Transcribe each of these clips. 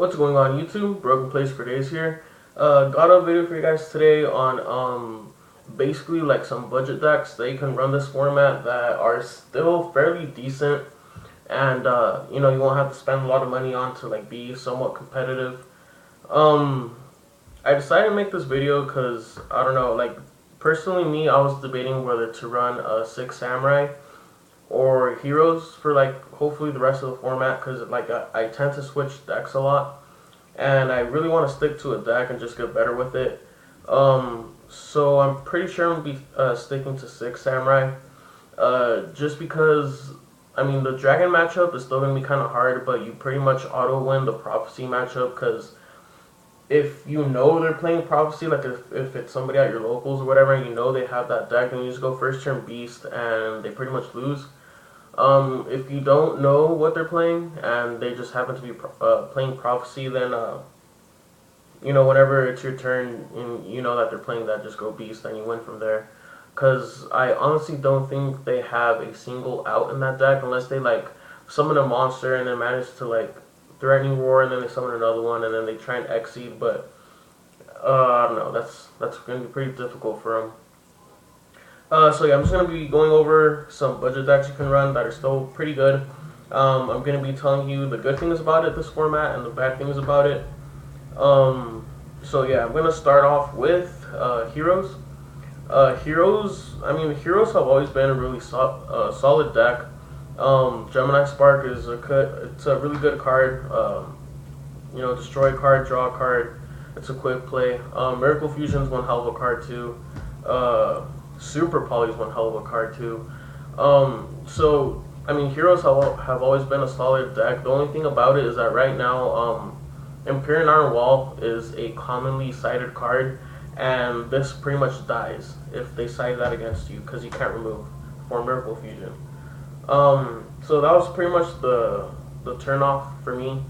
What's going on YouTube? Broken Place for Days here. Got a video for you guys today on basically like some budget decks that you can run this format that are still fairly decent, and you won't have to spend a lot of money on to like be somewhat competitive. Um, I decided to make this video because I don't know, like personally me, I was debating whether to run a Six Samurai or Heroes for like hopefully the rest of the format because like I tend to switch decks a lot and I really want to stick to a deck and just get better with it. So I'm pretty sure I'm gonna be sticking to Six Samurai, just because I mean the Dragon matchup is still gonna be kind of hard, but you pretty much auto win the Prophecy matchup because if you know they're playing Prophecy, like if it's somebody at your locals or whatever, and you know they have that deck, then you just go first turn Beast and they pretty much lose. If you don't know what they're playing and they just happen to be playing Prophecy, then whenever it's your turn and you know that they're playing that, just go Beast and you win from there. Cause I honestly don't think they have a single out in that deck unless they like summon a monster and then manage to like threatening roar and then they summon another one and then they try and exceed. But I don't know. That's gonna be pretty difficult for them. So yeah, I'm just gonna be going over some budget decks you can run that are still pretty good. I'm gonna be telling you the good things about it, this format, and the bad things about it. So yeah, I'm gonna start off with Heroes. Heroes have always been a really solid deck. Gemini Spark it's a really good card. Destroy card, draw a card. It's a quick play. Miracle Fusion's one hell of a card too. Super Poly's one hell of a card too. Heroes have always been a solid deck. The only thing about it is that right now, Empyrean Iron Wall is a commonly cited card, and this pretty much dies if they cite that against you because you can't remove for Miracle Fusion. So that was pretty much the turn off for me.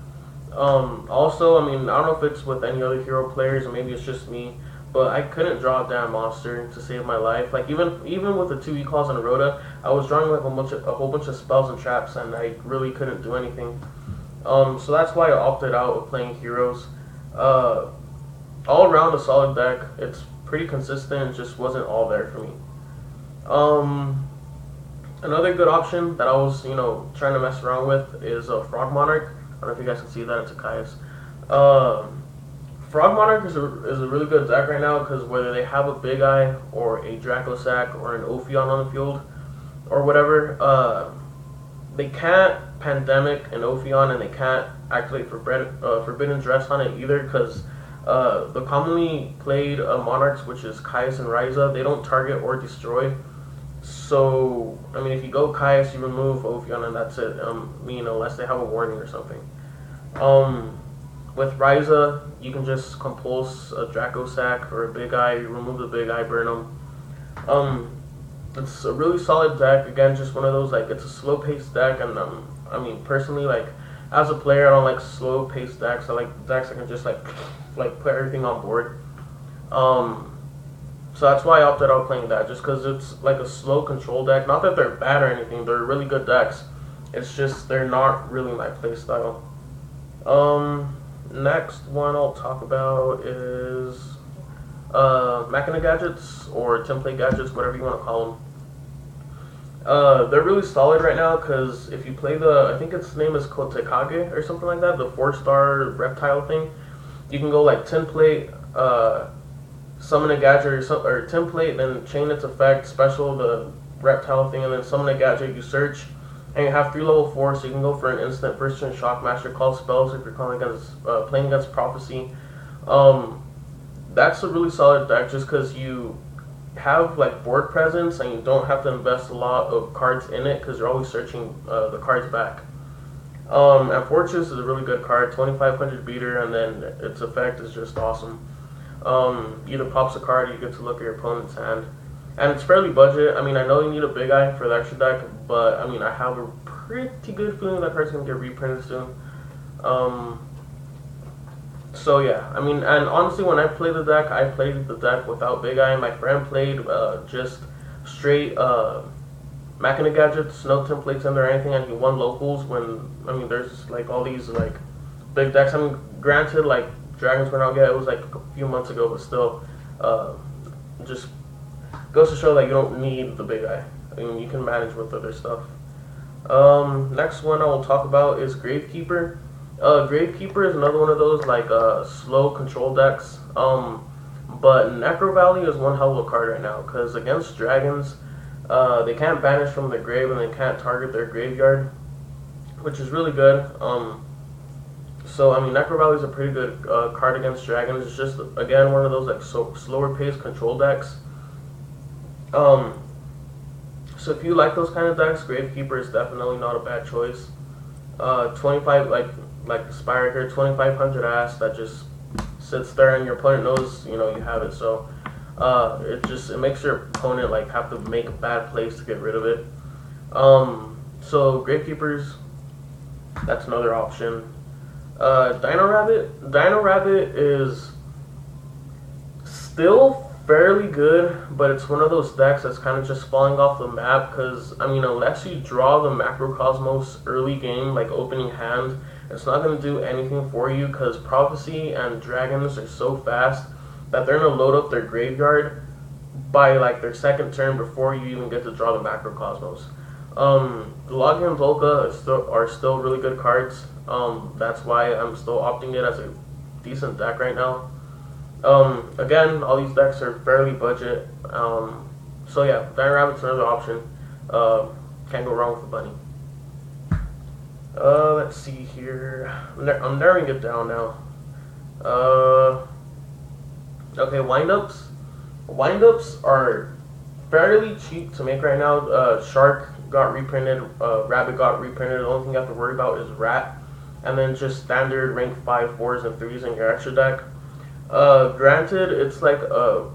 Also, I don't know if it's with any other hero players or maybe it's just me, but I couldn't draw a damn monster to save my life. Like even with the two E-Claws and a Rhoda, I was drawing like a whole bunch of spells and traps, and I really couldn't do anything. So that's why I opted out of playing Heroes. All around a solid deck. It's pretty consistent. It just wasn't all there for me. Another good option that I was trying to mess around with is a Frog Monarch. I don't know if you guys can see that. It's a Caius. Frog Monarch is a really good deck right now because whether they have a Big Eye or a Dracosac or an Ophion on the field or whatever, they can't Pandemic an Ophion and they can't activate Forbidden Dress on it either because the commonly played Monarchs, which is Caius and Ryza, they don't target or destroy. So, if you go Caius, you remove Ophion and that's it, unless they have a warning or something. With Ryza, you can just compulse a Dracosac or a Big Eye, remove the Big Eye, burn them. It's a really solid deck. Again, just one of those, like, it's a slow-paced deck, and, personally, like, as a player, I don't like slow-paced decks. I like decks that can just, like put everything on board. So that's why I opted out playing that, just because it's, like, a slow control deck. Not that they're bad or anything. They're really good decks. It's just they're not really my playstyle. Next one I'll talk about is Machina Gadgets or Template Gadgets, whatever you want to call them. They're really solid right now because if you play I think its name is Kotekage or something like that, the 4-star reptile thing, you can go like Template, summon a gadget or Template, then chain its effect, special the reptile thing, and then summon a gadget, you search. And you have 3 level 4, so you can go for an instant first turn Shockmaster, call spells if you're playing against Prophecy. That's a really solid deck just because you have like board presence and you don't have to invest a lot of cards in it because you're always searching the cards back. And Fortress is a really good card, 2500 beater, and then its effect is just awesome. Either pops a card or you get to look at your opponent's hand. And it's fairly budget. I know you need a Big Eye for the extra deck, but I have a pretty good feeling that card's gonna get reprinted soon. So yeah, and honestly, when I play the deck, I played the deck without Big Eye. My friend played just straight Machina Gadgets, no templates in there or anything, and he won locals when there's like all these like big decks. Granted, like dragons were not yet. It was like a few months ago, but still, just goes to show that you don't need the big eye. I mean, you can manage with other stuff. Next one I will talk about is Gravekeeper. Gravekeeper is another one of those like slow control decks. But Necro Valley is one hell of a card right now because against dragons, they can't banish from their grave and they can't target their graveyard, which is really good. So I mean, Necro Valley is a pretty good card against dragons. It's just again one of those like slower paced control decks. So if you like those kind of decks, Gravekeeper is definitely not a bad choice. 25 like the Spire here, 2500 ass that just sits there and your opponent knows you have it. So it makes your opponent like have to make a bad plays to get rid of it. So Gravekeepers, that's another option. Dino Rabbit is still fairly good, but it's one of those decks that's kind of just falling off the map because, I mean, unless you draw the Macrocosmos early game, like opening hand, it's not going to do anything for you because Prophecy and Dragons are so fast that they're going to load up their graveyard by like their second turn before you even get to draw the Macrocosmos. Logia and Volca are still really good cards. That's why I'm still opting it as a decent deck right now. Again, all these decks are fairly budget. So yeah, Dino Rabbit's another option. Can't go wrong with the bunny. Let's see here. I'm narrowing it down now. Okay, windups. Windups are fairly cheap to make right now. Shark got reprinted. Rabbit got reprinted. The only thing you have to worry about is Rat. And then just standard rank 5, 4s, and 3s in your extra deck. Granted, it's like a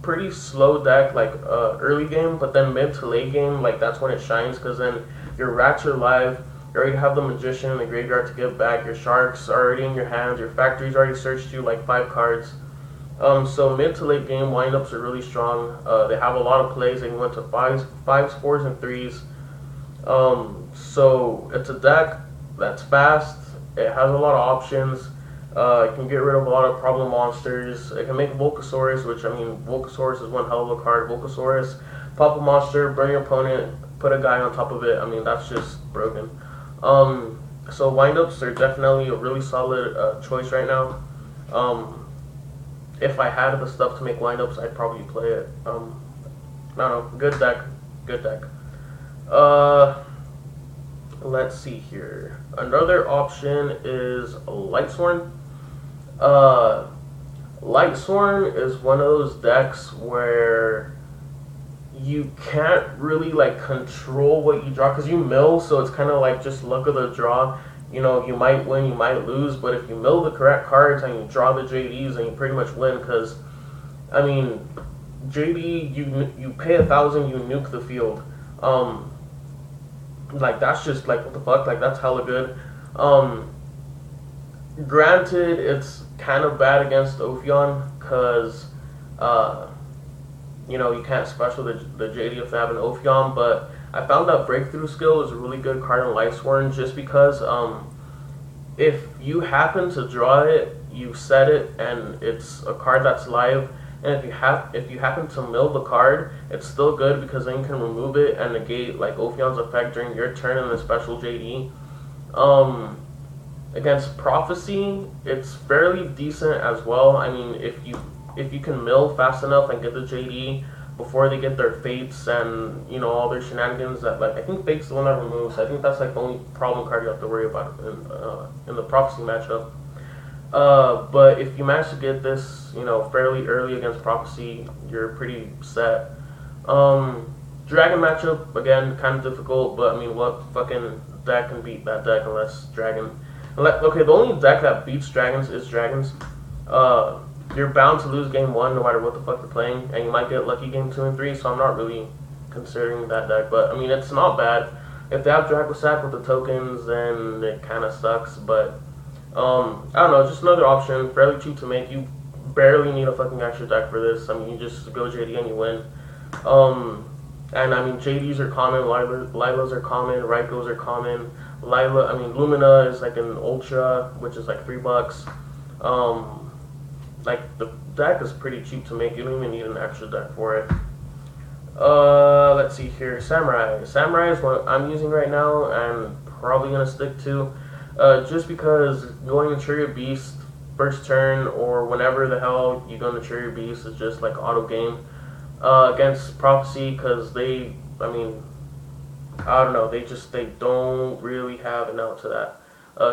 pretty slow deck, like early game, but then mid to late game, like that's when it shines, because then your Rats are live, you already have the Magician in the graveyard to give back, your Sharks are already in your hands, your Factory's already searched you like 5 cards. So mid to late game, windups are really strong. They have a lot of plays. They can went to 5s, 4s, and 3s. So it's a deck that's fast. It has a lot of options. It can get rid of a lot of problem monsters. It can make Volcasaurus, which, I mean, Volcasaurus is one hell of a card. Volcasaurus, pop a monster, burn your opponent, put a guy on top of it. I mean, that's just broken. So windups are definitely a really solid choice right now. If I had the stuff to make windups, I'd probably play it. I don't know. Good deck. Good deck. Let's see here. Another option is Lightsworn. Lightsworn is one of those decks where you can't really like control what you draw because you mill, so it's kind of like just luck of the draw. You know, you might win, you might lose, but if you mill the correct cards and you draw the JDs, then you pretty much win. Because, I mean, JD, you pay 1,000, you nuke the field. Like, that's just, like, what the fuck? Like, that's hella good. Granted, it's kind of bad against Ophion, because, you know, you can't special the JD if they have an Ophion, but I found that Breakthrough Skill is a really good card in Lightsworn, just because, if you happen to draw it, you set it, and it's a card that's live, and if you happen to mill the card, it's still good because then you can remove it and negate like Ophion's effect during your turn in the special JD. Against Prophecy, it's fairly decent as well. I mean, if you can mill fast enough and get the JD before they get their Fates and, you know, all their shenanigans, that, like, I think Fate's the one that removes. I think that's like the only problem card you have to worry about in the Prophecy matchup. But if you manage to get this, you know, fairly early against Prophecy, you're pretty set. Dragon matchup, again, kind of difficult, but I mean, what fucking deck can beat that deck unless Dragon... Okay, the only deck that beats Dragons is Dragons. You're bound to lose game 1 no matter what the fuck you're playing, and you might get lucky game 2 and 3, so I'm not really considering that deck. But, I mean, it's not bad. If they have Dracosack with the tokens, then it kind of sucks, but... I don't know, just another option, fairly cheap to make. You barely need a fucking extra deck for this. I mean, you just go JD and you win. And I mean, JDs are common, Lilas are common, Raikos are common, Lumina is like an Ultra, which is like $3. Um, like the deck is pretty cheap to make. You don't even need an extra deck for it. Let's see here. Samurai. Samurai is what I'm using right now and probably gonna stick to. Just because going to Trigger Beast first turn or whenever the hell you go to Trigger Beast is just like auto game against Prophecy because I don't know, they don't really have an out to that.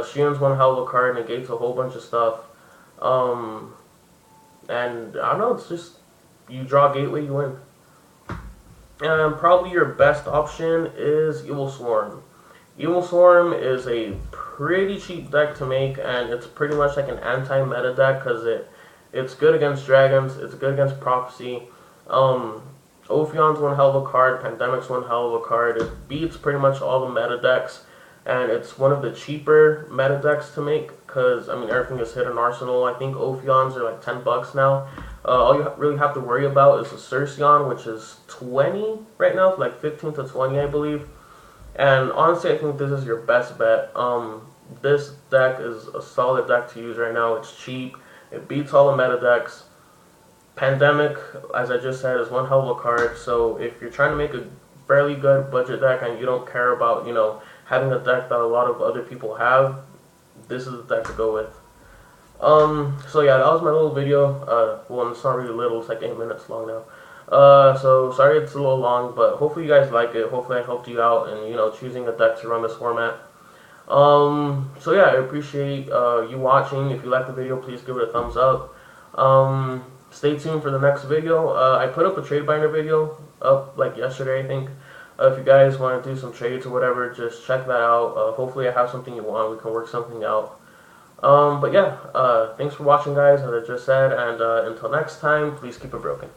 Shion's one hell of a card, negates a whole bunch of stuff. Um, and I don't know, it's just you draw Gateway, you win. And probably your best option is Evil Swarm. Evil Swarm is a pretty cheap deck to make, and it's pretty much like an anti-meta deck because it's good against dragons, it's good against Prophecy. Ophion's one hell of a card, Pandemic's one hell of a card. It beats pretty much all the meta decks, and it's one of the cheaper meta decks to make because everything is hidden arsenal. I think Ophion's are like $10 now. All you really have to worry about is the Cerceon, which is 20 right now, like 15 to 20, I believe. And honestly, I think this is your best bet. This deck is a solid deck to use right now. It's cheap. It beats all the meta decks. Pandemic, as I just said, is one hell of a card. So if you're trying to make a fairly good budget deck and you don't care about, having a deck that a lot of other people have, this is the deck to go with. So yeah, that was my little video. Well, it's not really little, it's like 8 minutes long now. So sorry it's a little long, but hopefully you guys like it. Hopefully I helped you out in, choosing a deck to run this format. So yeah, I appreciate you watching. If you like the video, please give it a thumbs up. Stay tuned for the next video. I put up a trade binder video up like yesterday, I think. If you guys want to do some trades or whatever, just check that out. Hopefully I have something you want. We can work something out. But yeah, thanks for watching, guys, as I just said, and until next time, please keep it broken.